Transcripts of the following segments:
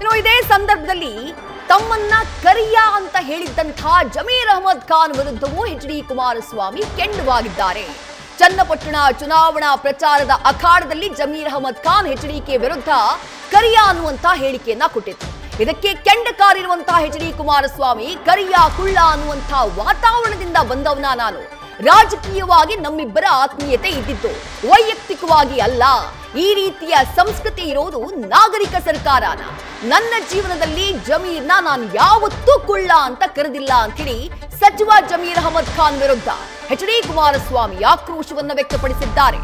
ಇನ್ನು ಇದೇ ಸಂದರ್ಭದಲ್ಲಿ ತಮ್ಮನ್ನ ಕರಿಯ ಅಂತ ಹೇಳಿದ್ದಂತಹ ಜಮೀರ್ ಅಹಮದ್ ಖಾನ್ ವಿರುದ್ಧವೂ ಎಚ್.ಡಿ. ಕುಮಾರಸ್ವಾಮಿ ಕೆಂಡವಾಗಿದ್ದಾರೆ. ಚನ್ನಪಟ್ಟಣ ಚುನಾವಣಾ ಪ್ರಚಾರದ ಅಖಾಡದಲ್ಲಿ ಜಮೀರ್ ಅಹಮದ್ ಖಾನ್ ಎಚ್.ಡಿ.ಕೆ ವಿರುದ್ಧ ಕರಿಯ ಅನ್ನುವಂತ ಹೇಳಿಕೆಯನ್ನ ಕೊಟ್ಟಿದ್ರು. ಇದಕ್ಕೆ ಕೆಂಡಕಾರಿರುವಂತಹ ಎಚ್.ಡಿ. ಕುಮಾರಸ್ವಾಮಿ ಕರಿಯ ಕುಳ್ಳ ಅನ್ನುವಂತ ವಾತಾವರಣದಿಂದ ಬಂದವನ ನಾನು, ರಾಜಕೀಯವಾಗಿ ನಮ್ಮಿಬ್ಬರ ಆತ್ಮೀಯತೆ ಇದ್ದಿತ್ತು, ವೈಯಕ್ತಿಕವಾಗಿ ಅಲ್ಲ. ಈ ರೀತಿಯ ಸಂಸ್ಕೃತಿ ಇರೋದು ನಾಗರಿಕ ಸರ್ಕಾರನ. ನನ್ನ ಜೀವನದಲ್ಲಿ ಜಮೀರ್ನ ನಾನು ಯಾವತ್ತೂ ಕುಳ್ಳ ಅಂತ ಕರೆದಿಲ್ಲ ಅಂತೇಳಿ ಸಚಿವ ಜಮೀರ್ ಅಹಮದ್ ಖಾನ್ ವಿರುದ್ಧ ಎಚ್.ಡಿ. ಕುಮಾರಸ್ವಾಮಿ ಆಕ್ರೋಶವನ್ನು ವ್ಯಕ್ತಪಡಿಸಿದ್ದಾರೆ.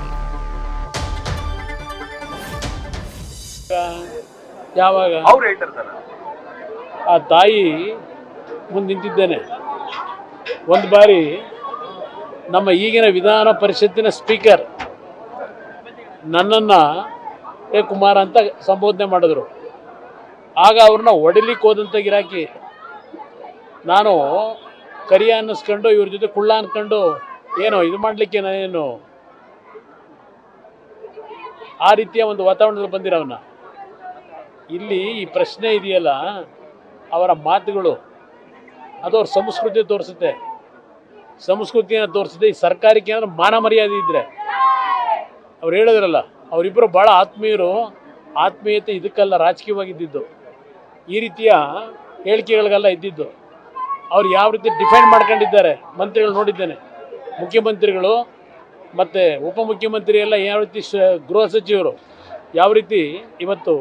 ಯಾವಾಗ ಆ ತಾಯಿ ಮುಂದೆ ನಿಂತಿದ್ದೇನೆ. ಒಂದು ಬಾರಿ ನಮ್ಮ ಈಗಿನ ವಿಧಾನ ಪರಿಷತ್ತಿನ ಸ್ಪೀಕರ್ ನನ್ನನ್ನು ಎ ಕುಮಾರ್ ಅಂತ ಸಂಬೋಧನೆ ಮಾಡಿದ್ರು. ಆಗ ಅವ್ರನ್ನ ಹೊಡಿಲಿಕ್ಕೆ ಹೋದಂಥ ಗಿರಾಕಿ ನಾನು ಕರಿಯ ಅನ್ನಿಸ್ಕೊಂಡು ಇವ್ರ ಜೊತೆ ಕುಳ್ಳ ಅಂದ್ಕೊಂಡು ಏನೋ ಇದು ಮಾಡಲಿಕ್ಕೆ ನಾನೇನು ಆ ರೀತಿಯ ಒಂದು ವಾತಾವರಣದಲ್ಲಿ ಬಂದಿರೋವನ್ನ. ಇಲ್ಲಿ ಈ ಪ್ರಶ್ನೆ ಇದೆಯಲ್ಲ, ಅವರ ಮಾತುಗಳು ಅದು ಅವ್ರ ಸಂಸ್ಕೃತಿ ತೋರಿಸುತ್ತೆ, ಸಂಸ್ಕೃತಿಯನ್ನು ತೋರಿಸುತ್ತೆ. ಈ ಸರ್ಕಾರಕ್ಕೆ ಏನಾದರೂ ಮಾನ ಮರ್ಯಾದೆ ಇದ್ದರೆ, ಅವ್ರು ಹೇಳಿದ್ರಲ್ಲ ಅವರಿಬ್ಬರು ಭಾಳ ಆತ್ಮೀಯರು, ಆತ್ಮೀಯತೆ ಇದಕ್ಕೆಲ್ಲ ರಾಜಕೀಯವಾಗಿದ್ದಿದ್ದು, ಈ ರೀತಿಯ ಹೇಳಿಕೆಗಳಿಗೆಲ್ಲ ಇದ್ದಿದ್ದು. ಅವ್ರು ಯಾವ ರೀತಿ ಡಿಫೆಂಡ್ ಮಾಡ್ಕೊಂಡಿದ್ದಾರೆ ಮಂತ್ರಿಗಳು ನೋಡಿದ್ದೇನೆ. ಮುಖ್ಯಮಂತ್ರಿಗಳು ಮತ್ತು ಉಪಮುಖ್ಯಮಂತ್ರಿ ಎಲ್ಲ ಯಾವ ರೀತಿ ಗೃಹ ಸಚಿವರು ಯಾವ ರೀತಿ ಇವತ್ತು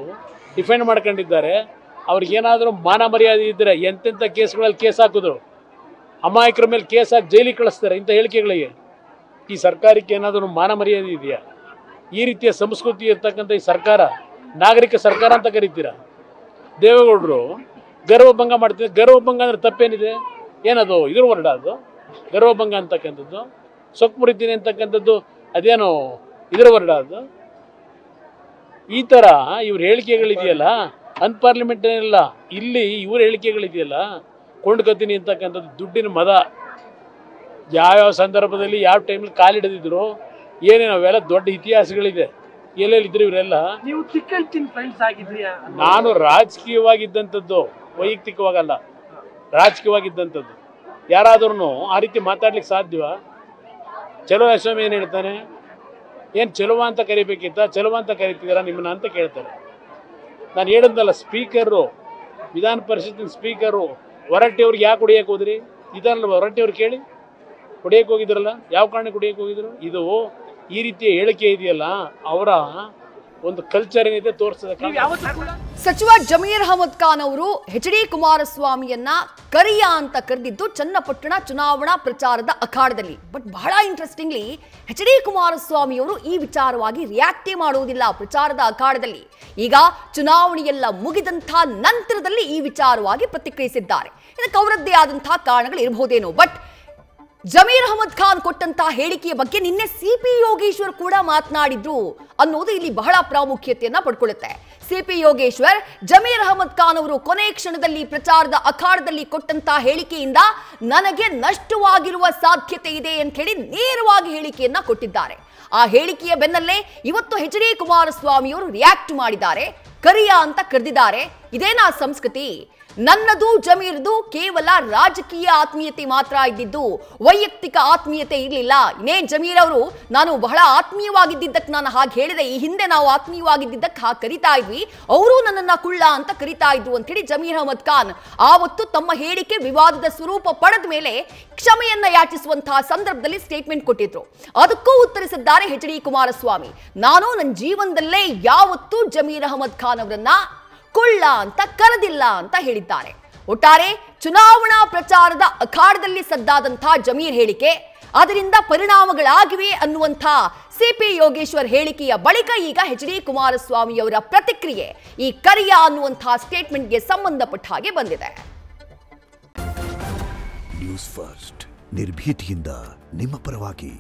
ಡಿಫೆಂಡ್ ಮಾಡ್ಕೊಂಡಿದ್ದಾರೆ. ಅವ್ರಿಗೇನಾದರೂ ಮಾನ ಮರ್ಯಾದೆ ಇದ್ದರೆ ಎಂತೆಂಥ ಕೇಸ್ಗಳಲ್ಲಿ ಕೇಸ್ ಹಾಕಿದ್ರು, ಅಮಾಯಕರ ಮೇಲೆ ಕೇಸ್ ಹಾಕಿ ಜೈಲಿಗೆ ಕಳಿಸ್ತಾರೆ ಇಂಥ ಹೇಳಿಕೆಗಳಿಗೆ. ಈ ಸರ್ಕಾರಕ್ಕೆ ಏನಾದರೂ ಮಾನ ಮರ್ಯಾದೆ ಇದೆಯಾ? ಈ ರೀತಿಯ ಸಂಸ್ಕೃತಿ ಇರ್ತಕ್ಕಂಥ ಈ ಸರ್ಕಾರ ನಾಗರಿಕ ಸರ್ಕಾರ ಅಂತ ಕರಿತೀರ? ದೇವೇಗೌಡರು ಗರ್ವಭಂಗ ಮಾಡ್ತಿದ್ದಾರೆ. ಗರ್ವಭಂಗ ಅಂದರೆ ತಪ್ಪೇನಿದೆ? ಏನದು ಇದ್ರ ವರ್ಡ ಅದು ಗರ್ವಭಂಗ ಅಂತಕ್ಕಂಥದ್ದು? ಸೊಕ್ಕು ಮುರಿತೀನಿ ಅಂತಕ್ಕಂಥದ್ದು ಅದೇನೋ ಇದ್ರ ವರ್ಡ ಅದು? ಈ ಥರ ಇವ್ರ ಹೇಳಿಕೆಗಳಿದೆಯಲ್ಲ, ಅನ್ಪಾರ್ಲಿಮೆಂಟ್ ಏನಿಲ್ಲ, ಇಲ್ಲಿ ಇವ್ರ ಹೇಳಿಕೆಗಳಿದೆಯಲ್ಲ, ಕೊಂಡ್ಕೊತೀನಿ ಅಂತಕ್ಕಂಥದ್ದು ದುಡ್ಡಿನ ಮದ. ಯಾವ್ಯಾವ ಸಂದರ್ಭದಲ್ಲಿ ಯಾವ ಟೈಮಲ್ಲಿ ಕಾಲಿಡಿದ್ರು ಏನೇನು ಅವೆಲ್ಲ ದೊಡ್ಡ ಇತಿಹಾಸಗಳಿದೆ. ಎಲ್ಲೆಲ್ಲಿದ್ರು ಇವರೆಲ್ಲ. ನೀವು ಚಿಕ್ಕನ್ ಫ್ರೆಂಡ್ಸ್ ಆಗಿದ್ರಿ? ನಾನು ರಾಜಕೀಯವಾಗಿದ್ದಂಥದ್ದು, ವೈಯಕ್ತಿಕವಾಗಲ್ಲ, ರಾಜಕೀಯವಾಗಿದ್ದಂಥದ್ದು. ಯಾರಾದ್ರೂ ಆ ರೀತಿ ಮಾತಾಡ್ಲಿಕ್ಕೆ ಸಾಧ್ಯವಾ? ಚಲೋ ಸ್ವಾಮಿ ಏನು ಹೇಳ್ತಾನೆ, ಏನು ಚೆಲುವ ಅಂತ ಕರಿಬೇಕಿತ್ತ? ಚೆಲುವ ಅಂತ ಕರಿತಿದ್ದೀರಾ ನಿಮ್ಮನ್ನ ಅಂತ ಕೇಳ್ತಾರೆ. ನಾನು ಹೇಳಿದ್ನಲ್ಲ, ಸ್ಪೀಕರು, ವಿಧಾನ ಪರಿಷತ್ತಿನ ಸ್ಪೀಕರು ಹೊರಟ್ಟಿಯವ್ರಿಗೆ ಯಾಕೆ ಹೊಡಿಯಕ್ಕೆ ಹೋದ್ರಿ? ಇದನ್ನಲ್ಲ ಹೊರಟ್ಟಿಯವ್ರು ಕೇಳಿ, ಹೊಡಿಯಕ್ಕೆ ಹೋಗಿದ್ರಲ್ಲ, ಯಾವ ಕಾರಣಕ್ಕೆ ಹೊಡಿಯಕ್ಕೆ ಹೋಗಿದ್ರು? ಇದು ಈ ರೀತಿಯ ಹೇಳಿಕೆ ಇದೆಯಲ್ಲ, ಅವರ ಒಂದು ಕಲ್ಚರ್ ಏನಿದೆ ತೋರಿಸ್ತದೆ. ಸಚಿವ ಜಮೀರ್ ಅಹಮದ್ ಖಾನ್ ಅವರು ಎಚ್.ಡಿ. ಕುಮಾರಸ್ವಾಮಿಯನ್ನ ಕರಿಯ ಅಂತ ಕರೆದಿದ್ದು ಚನ್ನಪಟ್ಟಣ ಚುನಾವಣಾ ಪ್ರಚಾರದ ಅಖಾಡದಲ್ಲಿ. ಬಟ್ ಬಹಳ ಇಂಟ್ರೆಸ್ಟಿಂಗ್ಲಿ ಎಚ್.ಡಿ. ಕುಮಾರಸ್ವಾಮಿ ಅವರು ಈ ವಿಚಾರವಾಗಿ ರಿಯಾಕ್ಟೇ ಮಾಡುವುದಿಲ್ಲ ಪ್ರಚಾರದ ಅಖಾಡದಲ್ಲಿ. ಈಗ ಚುನಾವಣೆಯೆಲ್ಲ ಮುಗಿದಂಥ ನಂತರದಲ್ಲಿ ಈ ವಿಚಾರವಾಗಿ ಪ್ರತಿಕ್ರಿಯಿಸಿದ್ದಾರೆ. ಇದಕ್ಕೆ ಅವರದ್ದೇ ಆದಂತಹ ಕಾರಣಗಳು ಇರಬಹುದೇನೋ. ಬಟ್ ಜಮೀರ್ ಅಹಮದ್ ಖಾನ್ ಕೊಟ್ಟಂತಹ ಹೇಳಿಕೆಯ ಬಗ್ಗೆ ನಿನ್ನೆ ಸಿ.ಪಿ. ಯೋಗೇಶ್ವರ್ ಕೂಡ ಮಾತನಾಡಿದ್ರು ಅನ್ನೋದು ಇಲ್ಲಿ ಬಹಳ ಪ್ರಾಮುಖ್ಯತೆಯನ್ನ ಪಡ್ಕೊಳ್ಳುತ್ತೆ. ಸಿ.ಪಿ. ಯೋಗೇಶ್ವರ್ ಜಮೀರ್ ಅಹಮದ್ ಖಾನ್ ಅವರು ಕೊನೆ ಕ್ಷಣದಲ್ಲಿ ಪ್ರಚಾರದ ಅಖಾಡದಲ್ಲಿ ಕೊಟ್ಟಂತಹ ಹೇಳಿಕೆಯಿಂದ ನನಗೆ ನಷ್ಟವಾಗಿರುವ ಸಾಧ್ಯತೆ ಇದೆ ಅಂತ ಹೇಳಿ ನೇರವಾಗಿ ಹೇಳಿಕೆಯನ್ನ ಕೊಟ್ಟಿದ್ದಾರೆ. ಆ ಹೇಳಿಕೆಯ ಬೆನ್ನಲ್ಲೇ ಇವತ್ತು ಎಚ್.ಡಿ. ಕುಮಾರಸ್ವಾಮಿ ಅವರು ರಿಯಾಕ್ಟ್ ಮಾಡಿದ್ದಾರೆ. ಕರಿಯ ಅಂತ ಕರೆದಿದ್ದಾರೆ. ಇದೇನಾ ಸಂಸ್ಕೃತಿ? ನನ್ನದು ಜಮೀರ್ದು ಕೇವಲ ರಾಜಕೀಯ ಆತ್ಮೀಯತೆ ಮಾತ್ರ ಇದ್ದಿದ್ದು, ವೈಯಕ್ತಿಕ ಆತ್ಮೀಯತೆ ಇರಲಿಲ್ಲ. ಇನ್ನೇನ್ ಜಮೀರ್ ಅವರು ನಾನು ಬಹಳ ಆತ್ಮೀಯವಾಗಿದ್ದಕ್ಕೆ ನಾನು ಹಾಗೆ ಹೇಳಿದೆ, ಈ ಹಿಂದೆ ನಾವು ಆತ್ಮೀಯವಾಗಿದ್ದಕ್ಕೆ ಹಾಗೆ ಕರಿತಾ ಇದ್ವಿ, ಅವರು ನನ್ನನ್ನ ಕುಳ್ಳ ಅಂತ ಕರಿತಾ ಇದ್ರು ಅಂತ ಹೇಳಿ ಜಮೀರ್ ಅಹಮದ್ ಖಾನ್ ಆವತ್ತು ತಮ್ಮ ಹೇಳಿಕೆ ವಿವಾದದ ಸ್ವರೂಪ ಪಡೆದ ಮೇಲೆ ಕ್ಷಮೆಯನ್ನ ಯಾಚಿಸುವಂತಹ ಸಂದರ್ಭದಲ್ಲಿ ಸ್ಟೇಟ್ಮೆಂಟ್ ಕೊಟ್ಟಿದ್ರು. ಅದಕ್ಕೂ ಉತ್ತರಿಸಿದ್ದಾರೆ ಎಚ್.ಡಿ. ಕುಮಾರಸ್ವಾಮಿ. ನಾನು ನನ್ನ ಜೀವನದಲ್ಲೇ ಯಾವತ್ತೂ ಜಮೀರ್ ಅಹಮದ್ ಖಾನ್ ಅವರನ್ನ ಕುಳ್ಳ ಅಂತ ಕರೆದಿಲ್ಲ ಅಂತ ಹೇಳಿದ್ದಾರೆ. ಒಟ್ಟಾರೆ ಚುನಾವಣಾ ಪ್ರಚಾರದ ಅಖಾಡದಲ್ಲಿ ಸದ್ದಾದಂತಹ ಜಮೀರ್ ಹೇಳಿಕೆ, ಅದರಿಂದ ಪರಿಣಾಮಗಳಾಗಿವೆ ಅನ್ನುವಂಥ ಸಿ.ಪಿ. ಯೋಗೇಶ್ವರ್ ಹೇಳಿಕೆಯ ಬಳಿಕ ಈಗ ಎಚ್.ಡಿ. ಕುಮಾರಸ್ವಾಮಿ ಅವರ ಪ್ರತಿಕ್ರಿಯೆ ಈ ಕರಿಯ ಅನ್ನುವಂತಹ ಸ್ಟೇಟ್ಮೆಂಟ್ಗೆ ಸಂಬಂಧಪಟ್ಟ ಹಾಗೆ ಬಂದಿದೆ. ನ್ಯೂಸ್ ಫಸ್ಟ್ ನಿರ್ಭೀತಿಯಿಂದ ನಿಮ್ಮ ಪರವಾಗಿ.